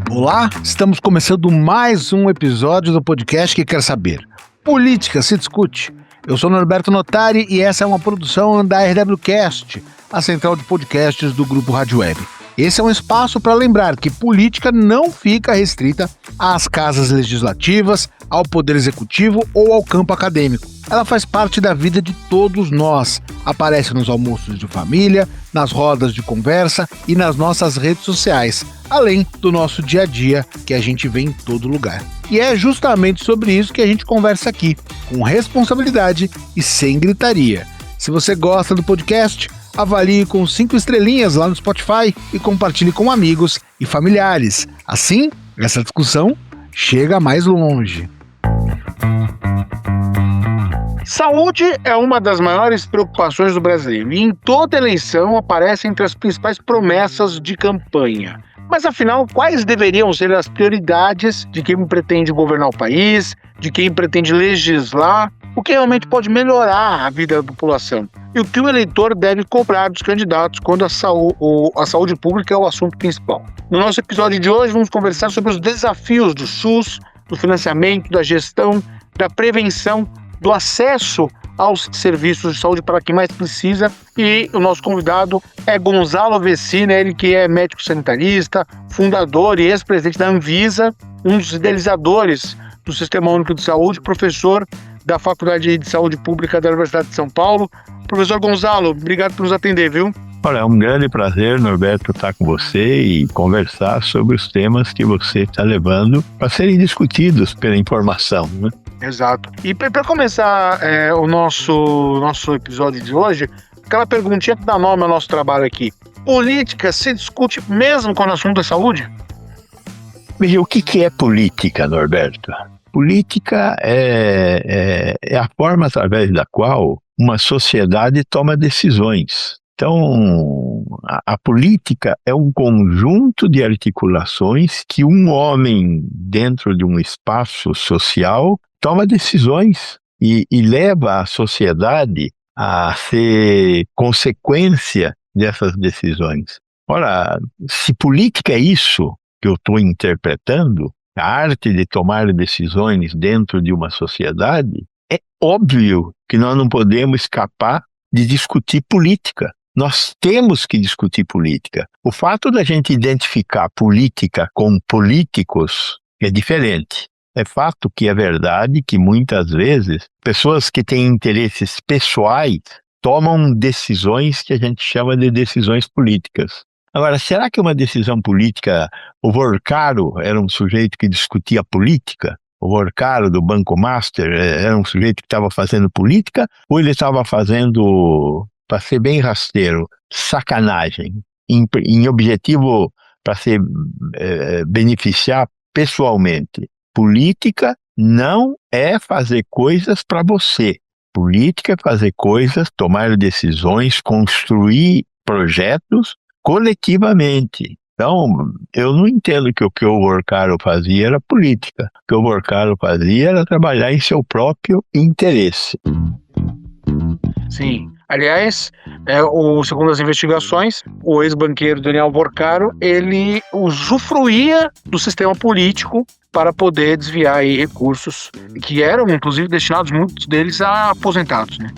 Olá, estamos começando mais um episódio do podcast que quer saber. Política se discute. Eu sou Norberto Notari e essa é uma produção da RWCast, a central de podcasts do Grupo Rádio Web. Esse é um espaço para lembrar que política não fica restrita às casas legislativas, ao poder executivo ou ao campo acadêmico. Ela faz parte da vida de todos nós, aparece nos almoços de família, nas rodas de conversa e nas nossas redes sociais, além do nosso dia a dia que a gente vê em todo lugar. E é justamente sobre isso que a gente conversa aqui, com responsabilidade e sem gritaria. Se você gosta do podcast, avalie com 5 estrelinhas lá no Spotify e compartilhe com amigos e familiares. Assim, essa discussão chega mais longe. Saúde é uma das maiores preocupações do brasileiro e em toda eleição aparece entre as principais promessas de campanha. Mas afinal, quais deveriam ser as prioridades de quem pretende governar o país, de quem pretende legislar, o que realmente pode melhorar a vida da população? E o que o eleitor deve cobrar dos candidatos quando a saúde pública é o assunto principal? No nosso episódio de hoje, vamos conversar sobre os desafios do SUS, do financiamento, da gestão, da prevenção, do acesso aos serviços de saúde para quem mais precisa. E o nosso convidado é Gonzalo Vecina, ele que é médico sanitarista, fundador e ex-presidente da Anvisa, um dos idealizadores do Sistema Único de Saúde, professor da Faculdade de Saúde Pública da Universidade de São Paulo. Professor Gonzalo, obrigado por nos atender, viu? Olha, é um grande prazer, Norberto, estar com você e conversar sobre os temas que você está levando para serem discutidos pela informação, né? Exato. E para começar o nosso episódio de hoje, aquela perguntinha que dá nome ao nosso trabalho aqui. Política se discute mesmo quando o assunto é saúde? Veja, o que é política, Norberto? Política é a forma através da qual uma sociedade toma decisões. Então, a política é um conjunto de articulações que um homem, dentro de um espaço social, toma decisões e leva a sociedade a ser consequência dessas decisões. Ora, se política é isso que eu estou interpretando, a arte de tomar decisões dentro de uma sociedade, é óbvio que nós não podemos escapar de discutir política. Nós temos que discutir política. O fato da gente identificar política com políticos é diferente. É fato que é verdade que muitas vezes pessoas que têm interesses pessoais tomam decisões que a gente chama de decisões políticas. Agora, será que uma decisão política, o Vorcaro era um sujeito que discutia política? O Vorcaro do Banco Master era um sujeito que estava fazendo política? Ou ele estava fazendo, para ser bem rasteiro, sacanagem, em objetivo para se beneficiar pessoalmente? Política não é fazer coisas para você. Política é fazer coisas, tomar decisões, construir projetos coletivamente. Então, eu não entendo que o que o Vorcaro fazia era política. O que o Vorcaro fazia era trabalhar em seu próprio interesse. Sim. Aliás, segundo as investigações, o ex-banqueiro Daniel Vorcaro, ele usufruía do sistema político para poder desviar aí recursos que eram, inclusive, destinados, muitos deles, a aposentados, né?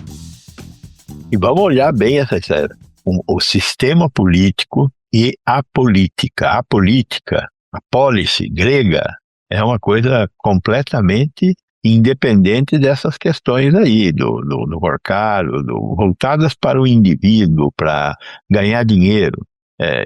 E vamos olhar bem essa história. O sistema político e a política. A política, a policy grega, é uma coisa completamente independente dessas questões aí, do Vorcaro, voltadas para o indivíduo, para ganhar dinheiro.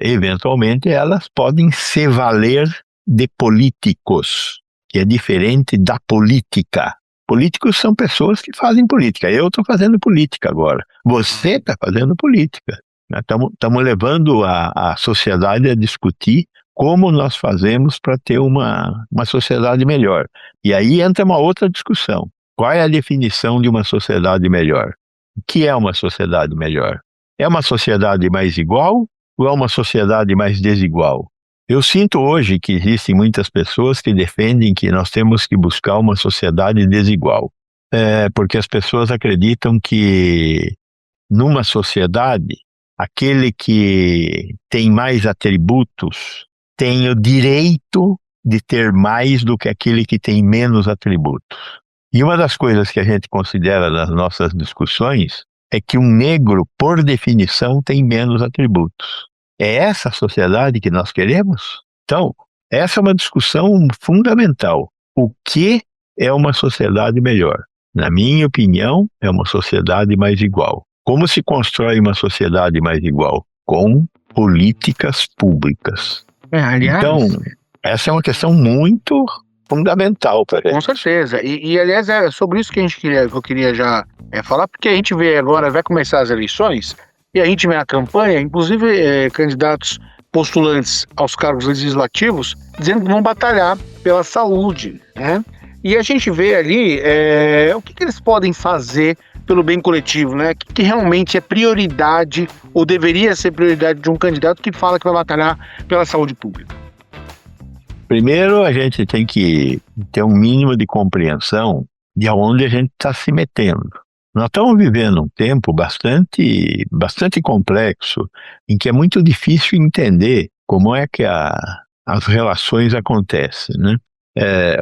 Eventualmente, elas podem se valer de políticos, que é diferente da política. Políticos são pessoas que fazem política. Eu estou fazendo política agora. Você está fazendo política. Estamos levando a sociedade a discutir como nós fazemos para ter uma sociedade melhor. E aí entra uma outra discussão. Qual é a definição de uma sociedade melhor? O que é uma sociedade melhor? É uma sociedade mais igual ou é uma sociedade mais desigual? Eu sinto hoje que existem muitas pessoas que defendem que nós temos que buscar uma sociedade desigual. Porque as pessoas acreditam que numa sociedade, aquele que tem mais atributos tem o direito de ter mais do que aquele que tem menos atributos. E uma das coisas que a gente considera nas nossas discussões é que um negro, por definição, tem menos atributos. É essa a sociedade que nós queremos? Então, essa é uma discussão fundamental. O que é uma sociedade melhor? Na minha opinião, é uma sociedade mais igual. Como se constrói uma sociedade mais igual? Com políticas públicas. Aliás, Então, essa é uma questão muito fundamental para com gente. certeza. Aliás, é sobre isso que que eu queria já falar, porque a gente vê agora, vai começar as eleições, e a gente vê a campanha, inclusive candidatos postulantes aos cargos legislativos, dizendo que vão batalhar pela saúde, né? E a gente vê ali o que eles podem fazer pelo bem coletivo, né? O que realmente é prioridade, ou deveria ser prioridade de um candidato que fala que vai batalhar pela saúde pública. Primeiro, a gente tem que ter um mínimo de compreensão de onde a gente está se metendo. Nós estamos vivendo um tempo bastante complexo, em que é muito difícil entender como é que as relações acontecem, né?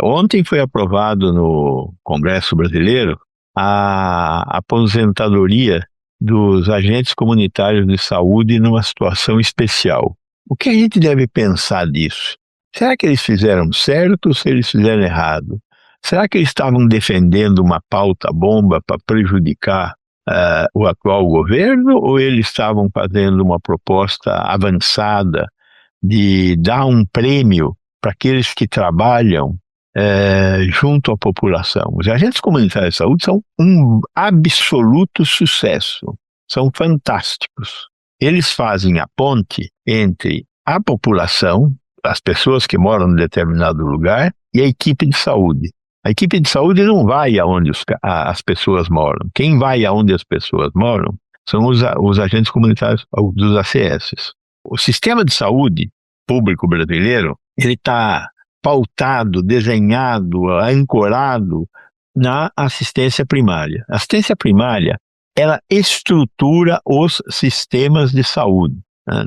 Ontem foi aprovado no Congresso Brasileiro a aposentadoria dos agentes comunitários de saúde numa situação especial. O que a gente deve pensar disso? Será que eles fizeram certo ou se eles fizeram errado? Será que eles estavam defendendo uma pauta bomba para prejudicar o atual governo, ou eles estavam fazendo uma proposta avançada de dar um prêmio para aqueles que trabalham junto à população? Os agentes comunitários de saúde são um absoluto sucesso, são fantásticos. Eles fazem a ponte entre a população, as pessoas que moram em determinado lugar, e a equipe de saúde. A equipe de saúde não vai aonde as pessoas moram. Quem vai aonde as pessoas moram são os agentes comunitários dos ACS. O sistema de saúde público brasileiro, ele está pautado, desenhado, ancorado na assistência primária. A assistência primária, ela estrutura os sistemas de saúde.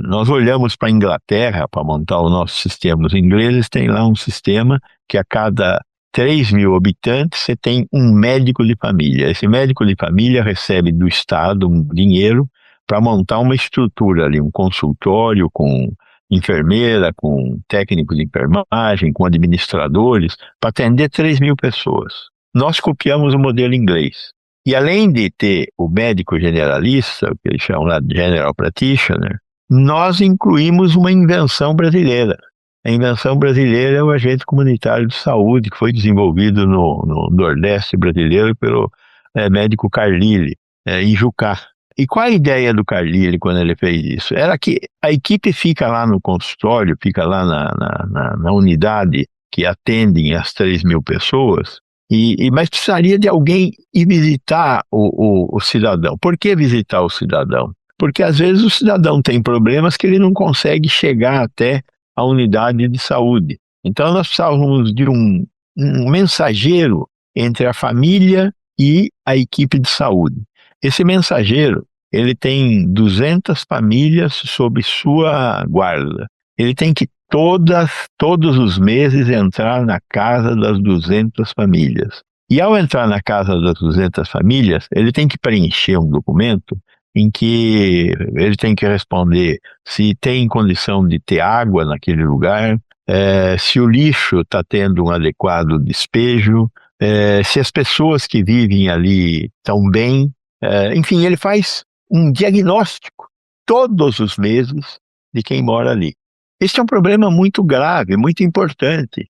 Nós olhamos para a Inglaterra para montar o nosso sistema. Os ingleses têm lá um sistema que a cada 3.000 habitantes você tem um médico de família. Esse médico de família recebe do Estado um dinheiro para montar uma estrutura ali, um consultório com enfermeira, com técnico de enfermagem, com administradores, para atender 3.000 pessoas. Nós copiamos o modelo inglês. E além de ter o médico generalista, o que eles chamam lá de general practitioner, nós incluímos uma invenção brasileira. A invenção brasileira é o agente comunitário de saúde, que foi desenvolvido no Nordeste brasileiro pelo médico Carlile, em Jucá. E qual a ideia do Carlile quando ele fez isso? Era que a equipe fica lá no consultório, fica lá na unidade que atendem as 3.000 pessoas, mas precisaria de alguém ir visitar o cidadão. Por que visitar o cidadão? Porque às vezes o cidadão tem problemas que ele não consegue chegar até a unidade de saúde. Então nós precisávamos de um mensageiro entre a família e a equipe de saúde. Esse mensageiro, ele tem 200 famílias sob sua guarda. Ele tem que todos os meses entrar na casa das 200 famílias. E ao entrar na casa das 200 famílias, ele tem que preencher um documento em que ele tem que responder se tem condição de ter água naquele lugar, se o lixo está tendo um adequado despejo, se as pessoas que vivem ali estão bem. Enfim, ele faz um diagnóstico todos os meses de quem mora ali. Este é um problema muito grave, muito importante.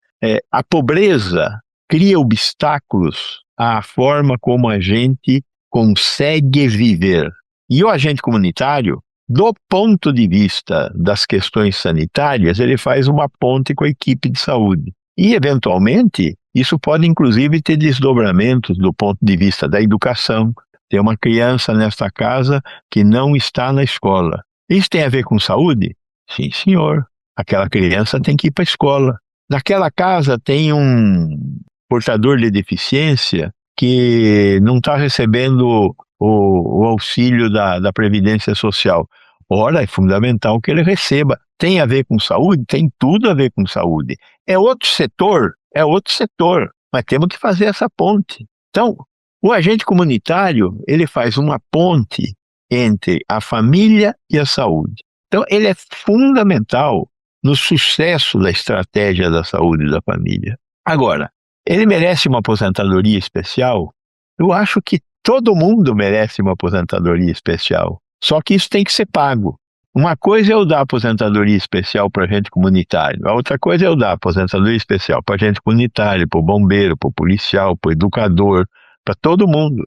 A pobreza cria obstáculos à forma como a gente consegue viver. E o agente comunitário, do ponto de vista das questões sanitárias, ele faz uma ponte com a equipe de saúde. E, eventualmente, isso pode, inclusive, ter desdobramentos do ponto de vista da educação. Tem uma criança nesta casa que não está na escola. Isso tem a ver com saúde? Sim, senhor. Aquela criança tem que ir para a escola. Naquela casa tem um portador de deficiência que não está recebendo o auxílio da Previdência Social. Ora, é fundamental que ele receba. Tem a ver com saúde? Tem tudo a ver com saúde. É outro setor? É outro setor. Mas temos que fazer essa ponte. Então, o agente comunitário, ele faz uma ponte entre a família e a saúde. Então, ele é fundamental no sucesso da estratégia da saúde da família. Agora, ele merece uma aposentadoria especial? Eu acho que todo mundo merece uma aposentadoria especial. Só que isso tem que ser pago. Uma coisa é eu dar aposentadoria especial para agente comunitário, a outra coisa é eu dar aposentadoria especial para agente comunitário, para o bombeiro, para o policial, para o educador, para todo mundo.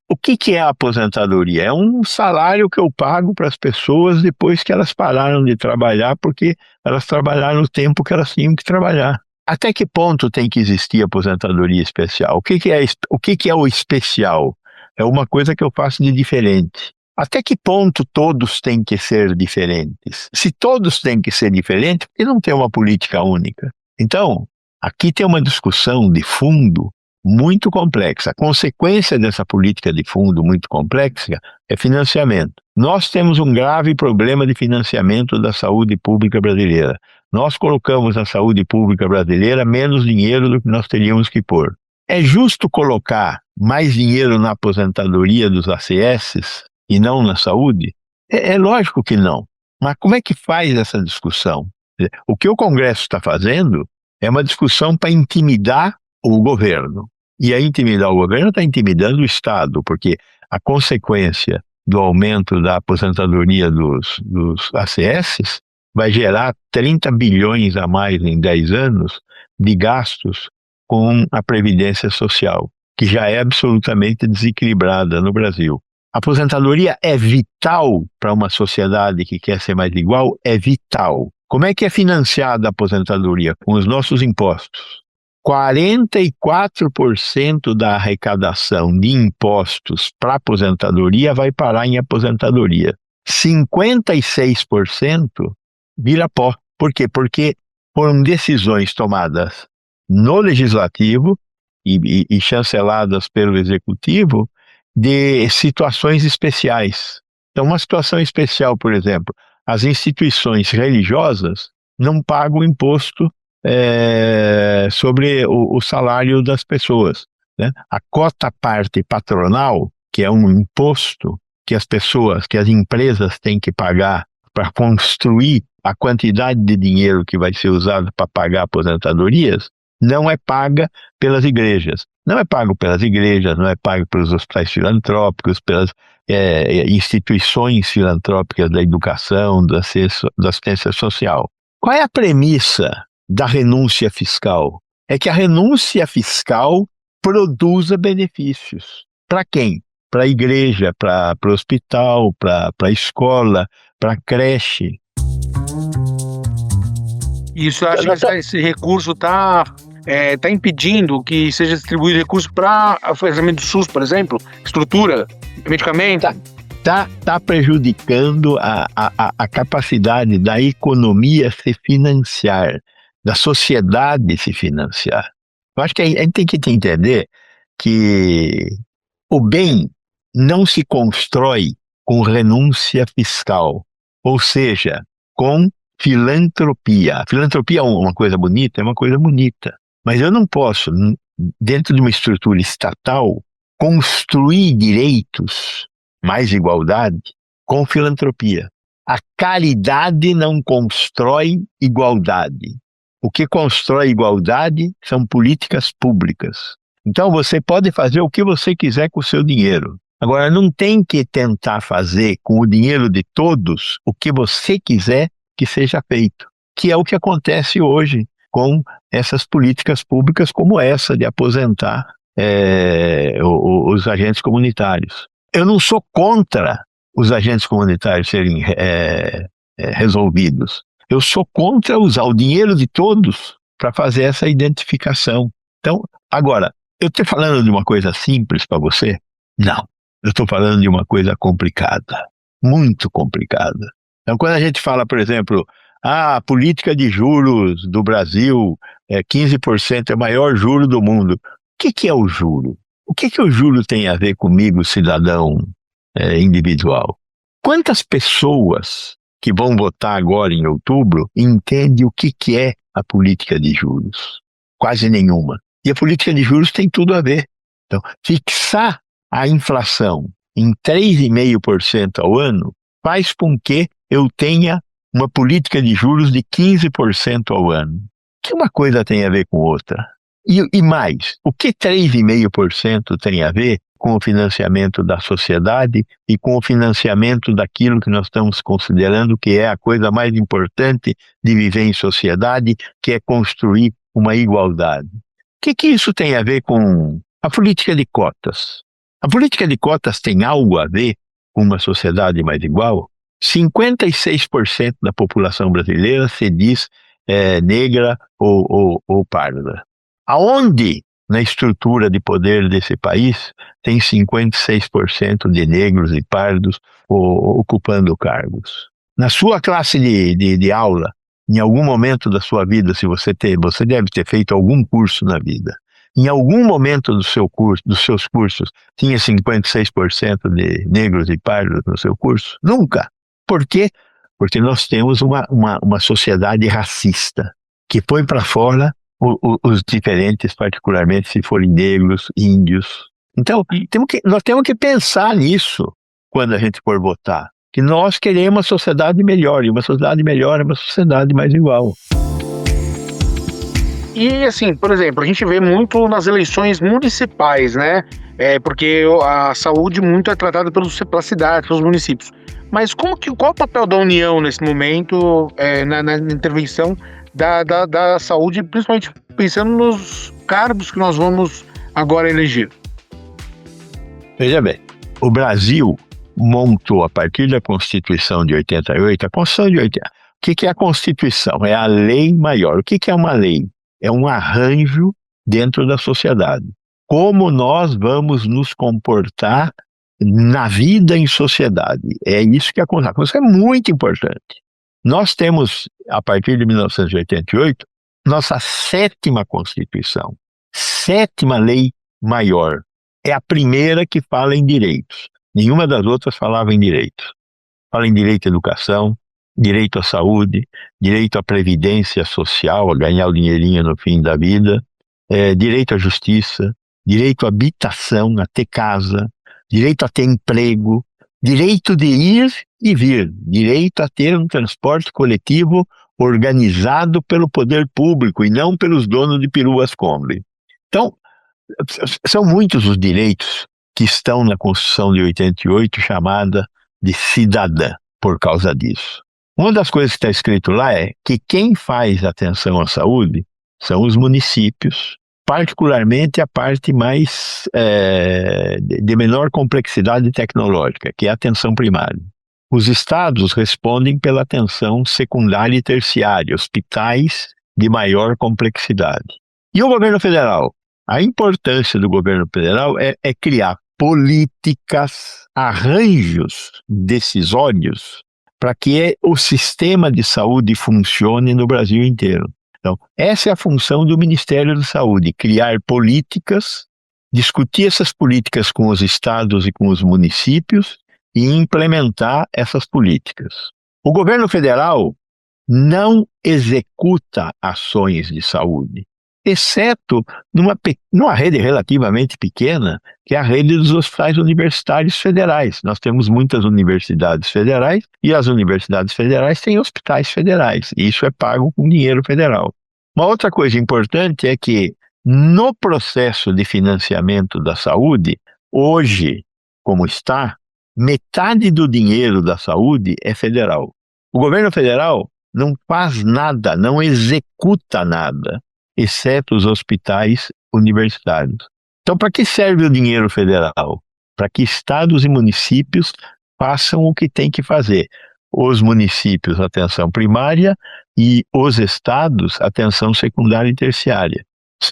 O que é a aposentadoria? É um salário que eu pago para as pessoas depois que elas pararam de trabalhar, porque elas trabalharam o tempo que elas tinham que trabalhar. Até que ponto tem que existir aposentadoria especial? O que é o especial? É uma coisa que eu faço de diferente. Até que ponto todos têm que ser diferentes? Se todos têm que ser diferentes, por que não tem uma política única? Então, aqui tem uma discussão de fundo muito complexa. A consequência dessa política de fundo muito complexa é financiamento. Nós temos um grave problema de financiamento da saúde pública brasileira. Nós colocamos na saúde pública brasileira menos dinheiro do que nós teríamos que pôr. É justo colocar mais dinheiro na aposentadoria dos ACS e não na saúde? É lógico que não. Mas como é que faz essa discussão? O que o Congresso está fazendo é uma discussão para intimidar o governo. E a intimidar o governo está intimidando o Estado, porque a consequência do aumento da aposentadoria dos ACS vai gerar 30 bilhões a mais em 10 anos de gastos com a Previdência Social, que já é absolutamente desequilibrada no Brasil. A aposentadoria é vital para uma sociedade que quer ser mais igual, é vital. Como é que é financiada a aposentadoria? Com os nossos impostos. 44% da arrecadação de impostos para aposentadoria vai parar em aposentadoria. 56% vira pó. Por quê? Porque foram decisões tomadas no Legislativo e chanceladas pelo Executivo de situações especiais. Então, uma situação especial, por exemplo, as instituições religiosas não pagam imposto sobre o salário das pessoas, né? A cota parte patronal, que é um imposto que as empresas têm que pagar para construir a quantidade de dinheiro que vai ser usado para pagar aposentadorias, não é paga pelas igrejas. Não é pago pelas igrejas, não é pago pelos hospitais filantrópicos, pelas instituições filantrópicas da educação, da assistência social. Qual é a premissa da renúncia fiscal? É que a renúncia fiscal produza benefícios. Para quem? Para a igreja, para o hospital, para a escola, para a creche. Isso, eu acho que esse recurso está impedindo que seja distribuído recurso para o financiamento do SUS, por exemplo, estrutura, medicamento. Está prejudicando a capacidade da economia se financiar, da sociedade se financiar. Eu acho que a gente tem que entender que o bem não se constrói com renúncia fiscal, ou seja, com filantropia. A filantropia é uma coisa bonita? É uma coisa bonita. Mas eu não posso, dentro de uma estrutura estatal, construir direitos, mais igualdade, com filantropia. A caridade não constrói igualdade. O que constrói igualdade são políticas públicas. Então você pode fazer o que você quiser com o seu dinheiro. Agora, não tem que tentar fazer com o dinheiro de todos o que você quiser que seja feito, que é o que acontece hoje com essas políticas públicas como essa de aposentar os agentes comunitários. Eu não sou contra os agentes comunitários serem resolvidos. Eu sou contra usar o dinheiro de todos para fazer essa identificação. Então, agora, eu estou falando de uma coisa simples para você? Não. Eu estou falando de uma coisa complicada, muito complicada. Então, quando a gente fala, por exemplo, a política de juros do Brasil 15% é o maior juro do mundo. O que é o juro? O que o juro tem a ver comigo, cidadão individual? quantas pessoas que vão votar agora em outubro entendem o que é a política de juros? Quase nenhuma. E a política de juros tem tudo a ver. Então, fixar a inflação em 3,5% ao ano faz com que eu tenha uma política de juros de 15% ao ano. Que uma coisa tem a ver com outra? E mais, o que 3,5% tem a ver com o financiamento da sociedade e com o financiamento daquilo que nós estamos considerando que é a coisa mais importante de viver em sociedade, que é construir uma igualdade? O que isso tem a ver com a política de cotas? A política de cotas tem algo a ver com uma sociedade mais igual? 56% da população brasileira se diz negra ou parda. Aonde na estrutura de poder desse país tem 56% de negros e pardos ocupando cargos? Na sua classe de aula, em algum momento da sua vida, se você deve ter feito algum curso na vida, em algum momento dos seus cursos, tinha 56% de negros e pardos no seu curso? Nunca. Por quê? Porque nós temos uma sociedade racista, que põe para fora os diferentes, particularmente se forem negros, índios. Então, nós temos que pensar nisso quando a gente for votar, que nós queremos uma sociedade melhor, e uma sociedade melhor é uma sociedade mais igual. E assim, por exemplo, a gente vê muito nas eleições municipais, né? Porque a saúde muito é tratada pela cidade, pelos municípios. Mas qual o papel da União nesse momento, na intervenção da saúde, principalmente pensando nos cargos que nós vamos agora eleger? Veja bem, o Brasil montou, a partir da Constituição de 88, a Constituição de 80. O que é a Constituição? É a lei maior. O que é uma lei? É um arranjo dentro da sociedade. Como nós vamos nos comportar na vida em sociedade. É isso que acontece. Isso é muito importante. Nós temos, a partir de 1988, nossa 7ª Constituição, 7ª lei maior. É a primeira que fala em direitos. Nenhuma das outras falava em direitos. Fala em direito à educação, direito à saúde, direito à previdência social, a ganhar o dinheirinho no fim da vida, direito à justiça, direito à habitação, a ter casa, direito a ter emprego, direito de ir e vir, direito a ter um transporte coletivo organizado pelo poder público e não pelos donos de peruas Kombi. Então, são muitos os direitos que estão na Constituição de 88, chamada de cidadã, por causa disso. Uma das coisas que está escrito lá é que quem faz atenção à saúde são os municípios, particularmente a parte mais de menor complexidade tecnológica, que é a atenção primária. Os estados respondem pela atenção secundária e terciária, hospitais de maior complexidade. E o governo federal? A importância do governo federal é criar políticas, arranjos decisórios para que o sistema de saúde funcione no Brasil inteiro. Então, essa é a função do Ministério da Saúde, criar políticas, discutir essas políticas com os estados e com os municípios e implementar essas políticas. O governo federal não executa ações de saúde, exceto numa rede relativamente pequena, que é a rede dos hospitais universitários federais. Nós temos muitas universidades federais e as universidades federais têm hospitais federais. E isso é pago com dinheiro federal. Uma outra coisa importante é que no processo de financiamento da saúde, hoje, como está, metade do dinheiro da saúde é federal. O governo federal não faz nada, não executa nada, exceto os hospitais universitários. Então, para que serve o dinheiro federal? Para que estados e municípios façam o que tem que fazer. Os municípios, atenção primária, e os estados, atenção secundária e terciária.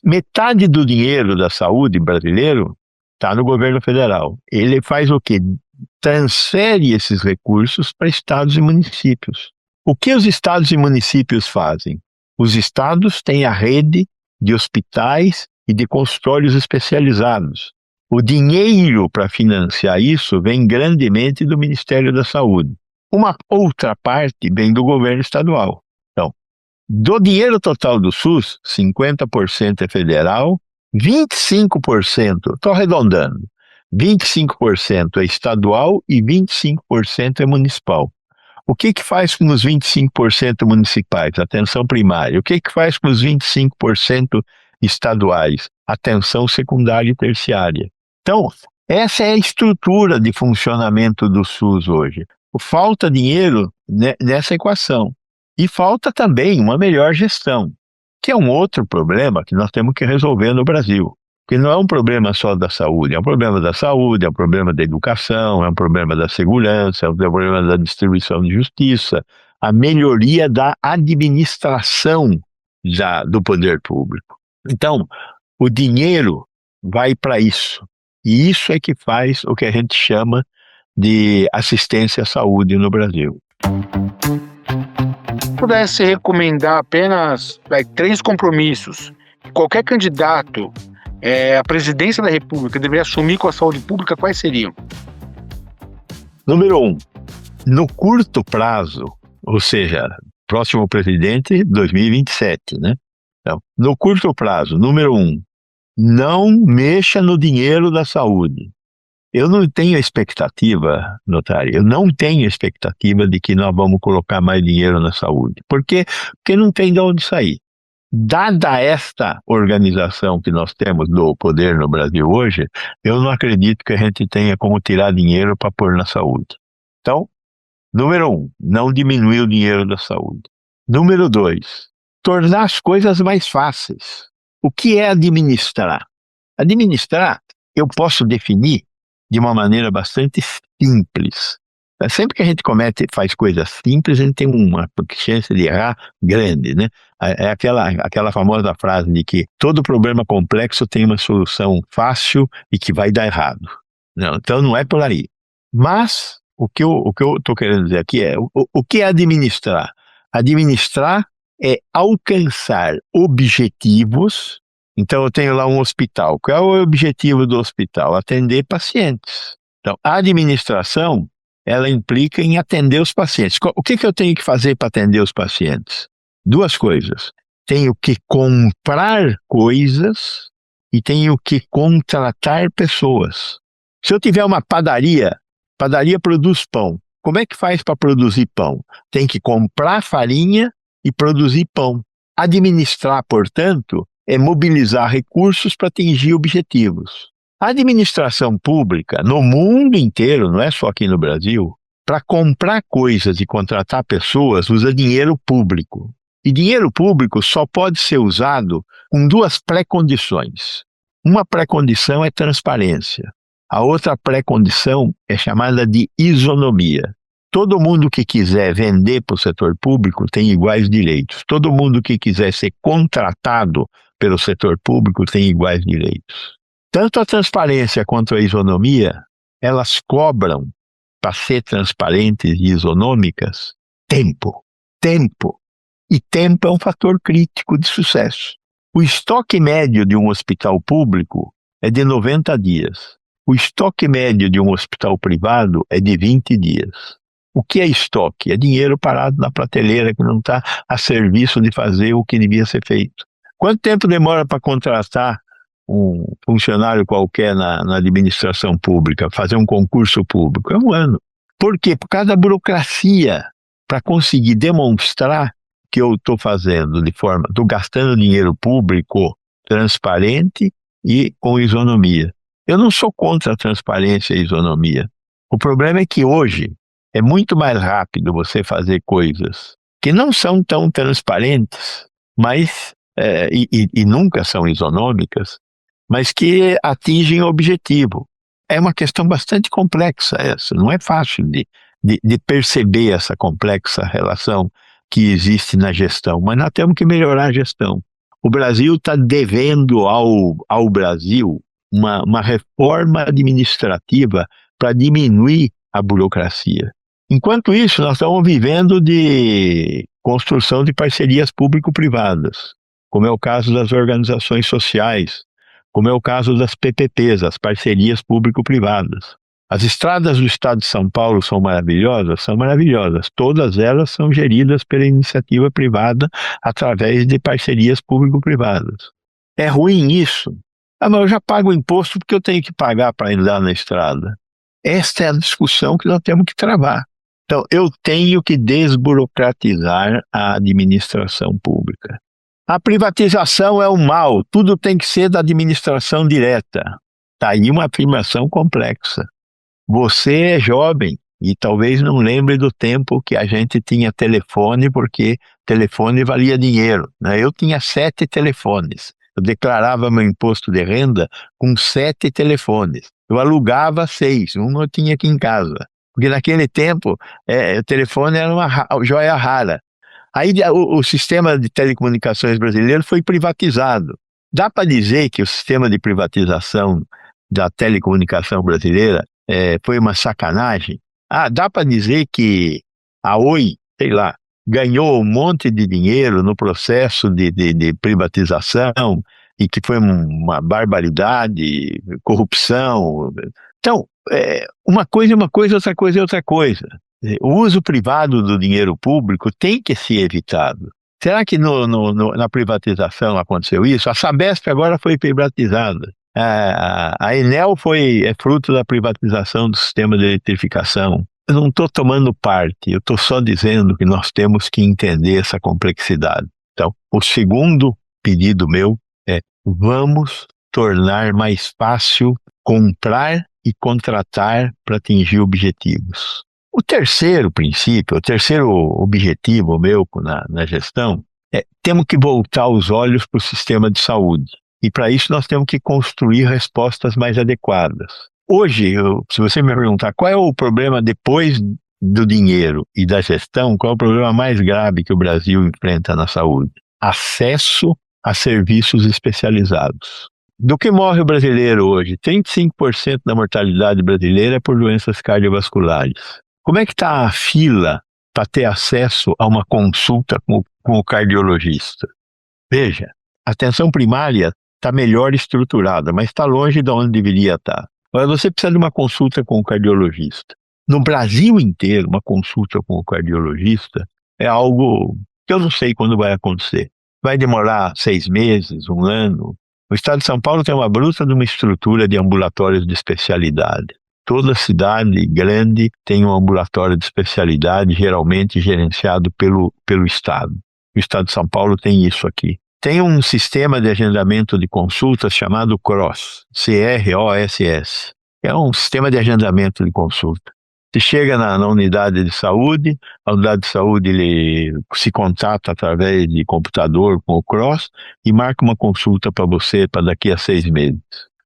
Metade do dinheiro da saúde brasileiro está no governo federal. Ele faz o quê? Transfere esses recursos para estados e municípios. O que os estados e municípios fazem? Os estados têm a rede de hospitais e de consultórios especializados. O dinheiro para financiar isso vem grandemente do Ministério da Saúde. Uma outra parte vem do governo estadual. Então, do dinheiro total do SUS, 50% é federal, 25%, estou arredondando, 25% é estadual e 25% é municipal. O que faz com os 25% municipais? Atenção primária. O que faz com os 25% estaduais? Atenção secundária e terciária. Então, essa é a estrutura de funcionamento do SUS hoje. Falta dinheiro nessa equação. E falta também uma melhor gestão, que é um outro problema que nós temos que resolver no Brasil. Porque não é um problema só da saúde, é um problema da saúde, é um problema da educação, é um problema da segurança, é um problema da distribuição de justiça, a melhoria da administração do poder público. Então, o dinheiro vai para isso. E isso é que faz o que a gente chama de assistência à saúde no Brasil. Se pudesse recomendar apenas 3 compromissos que qualquer candidato à presidência da República deveria assumir com a saúde pública, quais seriam? Número 1, no curto prazo, ou seja, próximo presidente 2027, né? Então, no curto prazo, número 1, não mexa no dinheiro da saúde. Eu não tenho expectativa, Notário, eu não tenho expectativa de que nós vamos colocar mais dinheiro na saúde. Por quê? Porque não tem de onde sair. Dada esta organização que nós temos do poder no Brasil hoje, eu não acredito que a gente tenha como tirar dinheiro para pôr na saúde. Então, número 1, não diminuir o dinheiro da saúde. Número 2, tornar as coisas mais fáceis. O que é administrar? Administrar, eu posso definir de uma maneira bastante simples. Sempre que a gente faz coisas simples, a gente tem uma chance de errar grande, né? É aquela famosa frase de que todo problema complexo tem uma solução fácil e que vai dar errado. Não, então não é por aí. Mas o que eu estou querendo dizer aqui é o que é administrar? Administrar é alcançar objetivos. Então eu tenho lá um hospital. Qual é o objetivo do hospital? Atender pacientes. Então a administração, ela implica em atender os pacientes. O que eu tenho que fazer para atender os pacientes? 2 coisas. Tenho que comprar coisas e tenho que contratar pessoas. Se eu tiver uma padaria produz pão. Como é que faz para produzir pão? Tem que comprar farinha e produzir pão. Administrar, portanto, é mobilizar recursos para atingir objetivos. A administração pública, no mundo inteiro, não é só aqui no Brasil, para comprar coisas e contratar pessoas, usa dinheiro público. E dinheiro público só pode ser usado com 2 pré-condições. Uma pré-condição é transparência. A outra pré-condição é chamada de isonomia. Todo mundo que quiser vender para o setor público tem iguais direitos. Todo mundo que quiser ser contratado pelo setor público tem iguais direitos. Tanto a transparência quanto a isonomia, elas cobram, para ser transparentes e isonômicas, tempo. Tempo. E tempo é um fator crítico de sucesso. O estoque médio de um hospital público é de 90 dias. O estoque médio de um hospital privado é de 20 dias. O que é estoque? É dinheiro parado na prateleira que não está a serviço de fazer o que devia ser feito. Quanto tempo demora para contratar um funcionário qualquer na administração pública, fazer um concurso público? É 1 ano. Por quê? Por causa da burocracia, para conseguir demonstrar que eu estou estou gastando dinheiro público transparente e com isonomia. Eu não sou contra a transparência e isonomia. O problema é que hoje é muito mais rápido você fazer coisas que não são tão transparentes, mas e nunca são isonômicas, mas que atingem o objetivo. É uma questão bastante complexa essa, não é fácil de perceber essa complexa relação que existe na gestão, mas nós temos que melhorar a gestão. O Brasil está devendo ao Brasil uma reforma administrativa para diminuir a burocracia. Enquanto isso, nós estamos vivendo de construção de parcerias público-privadas, como é o caso das organizações sociais, como é o caso das PPPs, as parcerias público-privadas. As estradas do estado de São Paulo são maravilhosas? São maravilhosas. Todas elas são geridas pela iniciativa privada através de parcerias público-privadas. É ruim isso? Ah, mas eu já pago o imposto porque eu tenho que pagar para andar na estrada. Esta é a discussão que nós temos que travar. Então, eu tenho que desburocratizar a administração pública. A privatização é o mal, tudo tem que ser da administração direta. Está aí uma afirmação complexa. Você é jovem e talvez não lembre do tempo que a gente tinha telefone, porque telefone valia dinheiro, né? Eu tinha 7 telefones. Eu declarava meu imposto de renda com 7 telefones. Eu alugava 6, um eu tinha aqui em casa. Porque naquele tempo, o telefone era uma joia rara. Aí o sistema de telecomunicações brasileiro foi privatizado. Dá para dizer que o sistema de privatização da telecomunicação brasileira foi uma sacanagem? Dá para dizer que a Oi, sei lá, ganhou um monte de dinheiro no processo de privatização e que foi uma barbaridade, corrupção. Então, uma coisa é uma coisa, outra coisa é outra coisa. O uso privado do dinheiro público tem que ser evitado. Será que na privatização aconteceu isso? A Sabesp agora foi privatizada. A Enel é fruto da privatização do sistema de eletrificação. Eu não estou tomando parte, eu estou só dizendo que nós temos que entender essa complexidade. Então, o segundo pedido meu é: vamos tornar mais fácil comprar e contratar para atingir objetivos. O terceiro princípio, o terceiro objetivo meu na gestão é: temos que voltar os olhos para o sistema de saúde. E para isso nós temos que construir respostas mais adequadas. Hoje, se você me perguntar qual é o problema depois do dinheiro e da gestão, qual é o problema mais grave que o Brasil enfrenta na saúde? Acesso a serviços especializados. Do que morre o brasileiro hoje? 35% da mortalidade brasileira é por doenças cardiovasculares. Como é que está a fila para ter acesso a uma consulta com o cardiologista? Veja, a atenção primária está melhor estruturada, mas está longe de onde deveria estar. Agora, você precisa de uma consulta com o cardiologista. No Brasil inteiro, uma consulta com o cardiologista é algo que eu não sei quando vai acontecer. Vai demorar 6 meses, 1 ano. O estado de São Paulo tem uma bruta de uma estrutura de ambulatórios de especialidade. Toda cidade grande tem um ambulatório de especialidade, geralmente gerenciado pelo estado. O estado de São Paulo tem isso aqui. Tem um sistema de agendamento de consultas chamado CROSS, C-R-O-S-S. É um sistema de agendamento de consulta. Você chega na unidade de saúde, a unidade de saúde ele se contata através de computador com o CROSS e marca uma consulta para você para daqui a 6 meses.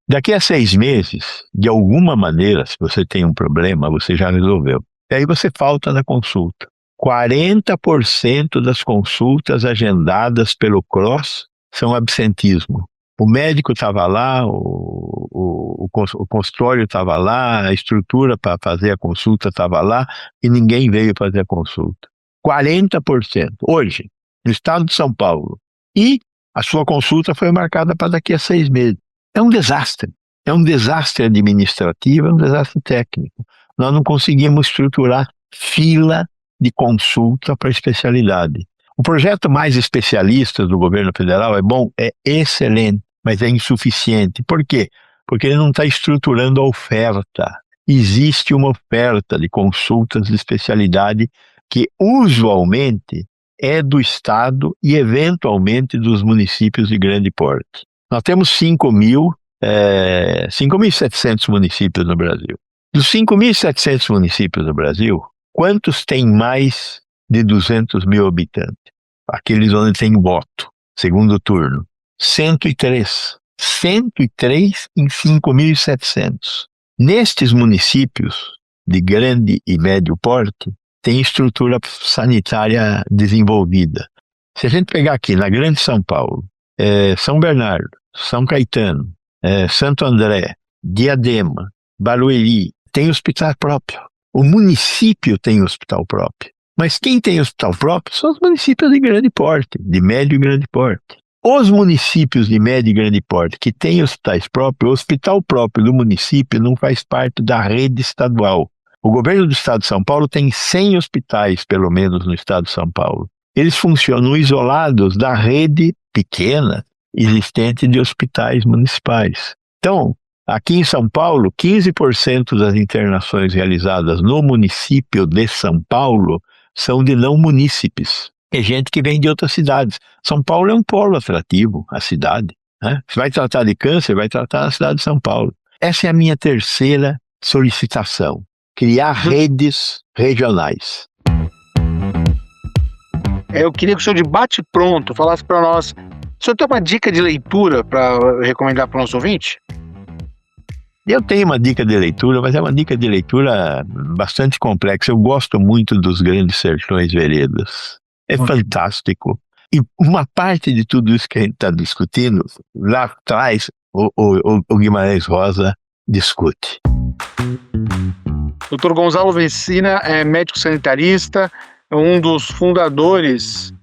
Daqui a 6 meses, de alguma maneira, se você tem um problema, você já resolveu. E aí você falta na consulta. 40% das consultas agendadas pelo CROSS são absentismo. O médico estava lá, o consultório estava lá, a estrutura para fazer a consulta estava lá e ninguém veio fazer a consulta. 40% hoje, no estado de São Paulo. E a sua consulta foi marcada para daqui a 6 meses. É um desastre. É um desastre administrativo, é um desastre técnico. Nós não conseguimos estruturar fila de consulta para especialidade. O projeto Mais Especialistas do governo federal é bom, é excelente, mas é insuficiente. Por quê? Porque ele não está estruturando a oferta. Existe uma oferta de consultas de especialidade que usualmente é do estado e eventualmente dos municípios de grande porte. Nós temos 5.700 municípios no Brasil. Dos 5.700 municípios no Brasil, quantos têm mais de 200 mil habitantes? Aqueles onde tem voto, segundo turno. 103. 103 em 5.700. Nestes municípios de grande e médio porte, tem estrutura sanitária desenvolvida. Se a gente pegar aqui na Grande São Paulo, São Bernardo, São Caetano, Santo André, Diadema, Barueri, tem hospital próprio. O município tem hospital próprio. Mas quem tem hospital próprio são os municípios de grande porte, de médio e grande porte. Os municípios de médio e grande porte que têm hospitais próprios, o hospital próprio do município não faz parte da rede estadual. O governo do estado de São Paulo tem 100 hospitais, pelo menos, no estado de São Paulo. Eles funcionam isolados da rede pequena existente de hospitais municipais. Então, aqui em São Paulo, 15% das internações realizadas no município de São Paulo são de não munícipes. É gente que vem de outras cidades. São Paulo é um polo atrativo, a cidade, né? Se vai tratar de câncer, vai tratar na cidade de São Paulo. Essa é a minha terceira solicitação. Criar redes regionais. Eu queria que o senhor, de bate-pronto, falasse para nós. O senhor tem uma dica de leitura para recomendar para o nosso ouvinte? Eu tenho uma dica de leitura, mas é uma dica de leitura bastante complexa. Eu gosto muito dos Grandes Sertões Veredas. É fantástico. E uma parte de tudo isso que a gente está discutindo, lá atrás, o Guimarães Rosa discute. Dr. Gonzalo Vecina é médico sanitarista, é um dos fundadores,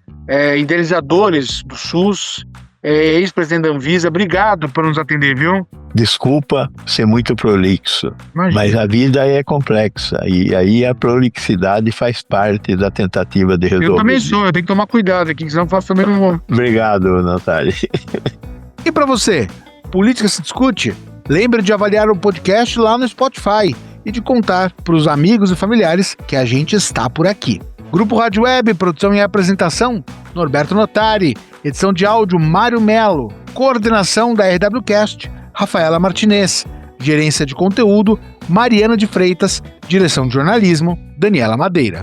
idealizadores do SUS, ex-presidente da Anvisa. Obrigado por nos atender, viu? Desculpa ser muito prolixo, Imagina. Mas a vida é complexa e aí a prolixidade faz parte da tentativa de resolver. Eu também sou, eu tenho que tomar cuidado aqui, senão eu faço também um... Obrigado, Natália. E para você, Política se Discute? Lembre de avaliar o podcast lá no Spotify e de contar para os amigos e familiares que a gente está por aqui. Grupo Rádio Web, produção e apresentação, Norberto Notari. Edição de áudio, Mário Melo. Coordenação da RWCast, Rafaela Martinez. Gerência de conteúdo, Mariana de Freitas. Direção de jornalismo, Daniela Madeira.